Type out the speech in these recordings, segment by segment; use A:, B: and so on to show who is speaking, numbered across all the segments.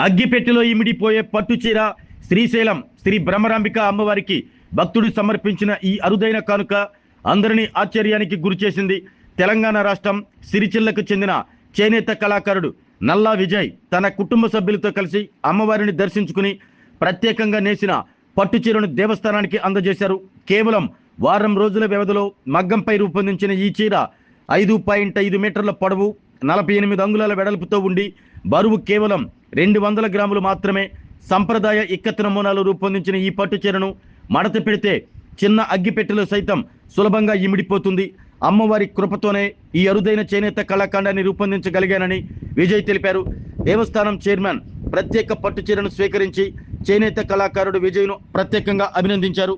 A: అగ్గిపెట్టెలో ఇమిడిపోయే పట్టుచీర శ్రీశైలం శ్రీ బ్రహ్మరాంబిక అమ్మవారికి భక్తుడు సమర్పించిన ఈ అరుదైన కానుక అందరినీ ఆశ్చర్యానికి గురిచేసింది. తెలంగాణ రాష్ట్రం సిరిసిల్లకు చెందిన చేనేత కళాకారుడు నల్లా విజయ్ తన కుటుంబ సభ్యులతో కలిసి అమ్మవారిని దర్శించుకుని ప్రత్యేకంగా నేసిన పట్టుచీరను దేవస్థానానికి అందజేశారు. కేవలం వారం రోజుల వ్యవధిలో మగ్గంపై రూపొందించిన ఈ చీర 5.5 మీటర్ల పొడవు, 48 అంగుళాల వెడల్పుతో ఉండి బరువు కేవలం 200 గ్రాములు మాత్రమే. సంప్రదాయ ఇక్కత్ నమూనాలు రూపొందించిన ఈ పట్టు చీరను మడత పెడితే చిన్న అగ్గిపెట్టెలో సైతం సులభంగా ఇమిడిపోతుంది. అమ్మవారి కృపతోనే ఈ అరుదైన చేనేత కళాఖండాన్ని రూపొందించగలిగానని విజయ్ తెలిపారు. దేవస్థానం చైర్మన్ ప్రత్యేక పట్టు చీరను స్వీకరించి చేనేత కళాకారుడు విజయ్ను ప్రత్యేకంగా అభినందించారు.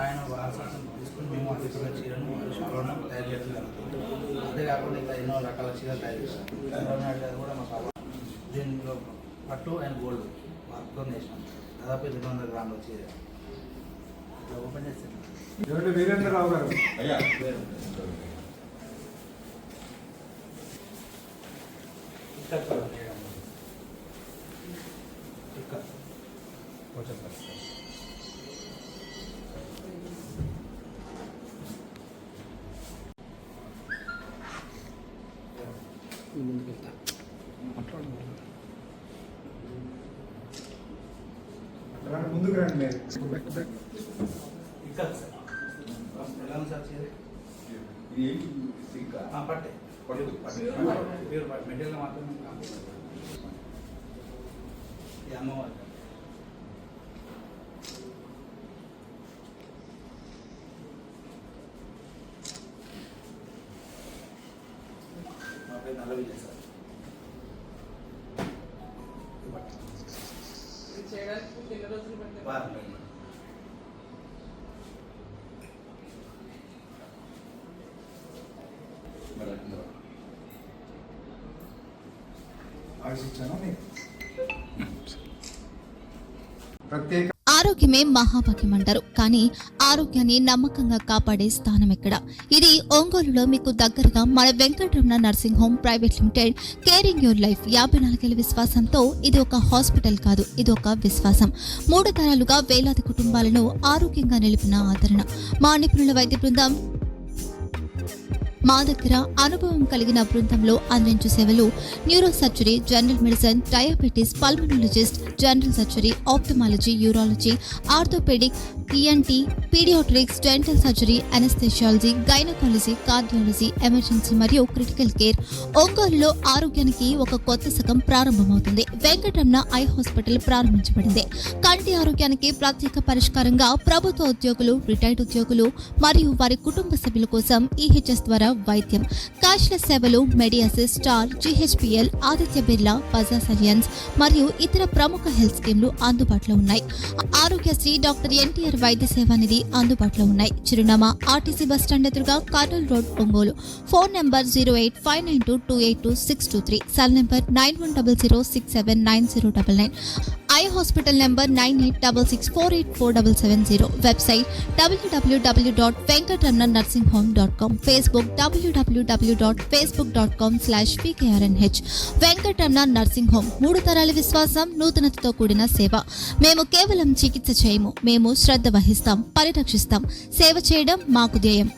B: ఆయన తీసుకుని మేము అతిథుల చీరను షాలోను తయారు చేయడం జరుగుతుంది. అంతేకాకుండా ఇంకా ఎన్నో రకాల చీరలు తయారు చేస్తాం. చంద్రబాబు కూడా మాకు దీనిలో పట్టు అండ్ గోల్డ్ వర్క్తో వేసినాం. దాదాపు 200 గ్రాముల చీర ఓపెన్ చేస్తాం.
C: వీరేంద్రరావు గారు ముందుకు రండి.
B: పట్టే మెటీరియల్ మాత్రం అమ్మవారి మా పేరు నల్ల విజయ్ సార్.
D: ఆరోగ్యమే మహాభాగ్యం అంటారు, కానీ ఆరోగ్యాన్ని నమ్మకంగా కాపాడే స్థానం ఎక్కడ? ఇది ఒంగోలులో మీకు దగ్గరగా మన Venkataramana nursing home private limited. Caring your life 54 ఏళ్ల విశ్వాసంతో ఇది ఒక హాస్పిటల్ కాదు, ఇది ఒక విశ్వాసం. 3 తరాలుగా వేలాది కుటుంబాలను ఆరోగ్యంగా నిలిపిన ఆదరణ. మా నిపుణుల వైద్య బృందం మా దగ్గర అనుభవం కలిగిన బృందంలో అందించే సేవలు neuro surgery, general medicine, diabetes, pulmonologist, general surgery, ophthalmology, urology, orthopaedic, ENT, paediatrics, dental surgery, anaesthesiology, gynaecology, cardiology, emergency మరియు క్రిటికల్ కేర్. ఒంగోలులో ఆరోగ్యానికి ఒక కొత్త శకం ప్రారంభమవుతుంది. వెంకటరమణ ఐ హాస్పిటల్ ప్రారంభించబడింది. కంటి ఆరోగ్యానికి ప్రత్యేక పరిష్కారంగా ప్రభుత్వ ఉద్యోగులు, రిటైర్డ్ ఉద్యోగులు మరియు వారి కుటుంబ సభ్యుల కోసం ఈహెచ్ఎస్ ద్వారా వైద్యం, క్యాష్లెస్ సేవలు, మెడియాసిస్, స్టార్, జీహెచ్పిఎల్, ఆదిత్య బిర్లా, బజాజ్ అలియన్స్ మరియు ఇతర ప్రముఖ హెల్త్ స్కీమ్లు అందుబాటులో ఉన్నాయి. ఆరోగ్యశ్రీ, డాక్టర్ ఎన్టీఆర్ వైద్య సేవా నిధి అందుబాటులో ఉన్నాయి. చిరునామా ఆర్టీసీ బస్టాండ్ ఎదురుగా, Kurnool road, Ongole. Phone number 08592282623, cell number 9100679099, eye hospital number 9866484770, website www.venkatramanarsinghome.com, Facebook www.facebook.com/pkrnh. Venkataramana nursing home, 3 తరాల విశ్వాసం, నూతనతతో కూడిన సేవ. మేము కేవలం చికిత్స చేయము, మేము శ్రద్ధ వహిస్తాం, పరిరక్షిస్తాం. సేవ చేయడం మాకు ధ్యేయం.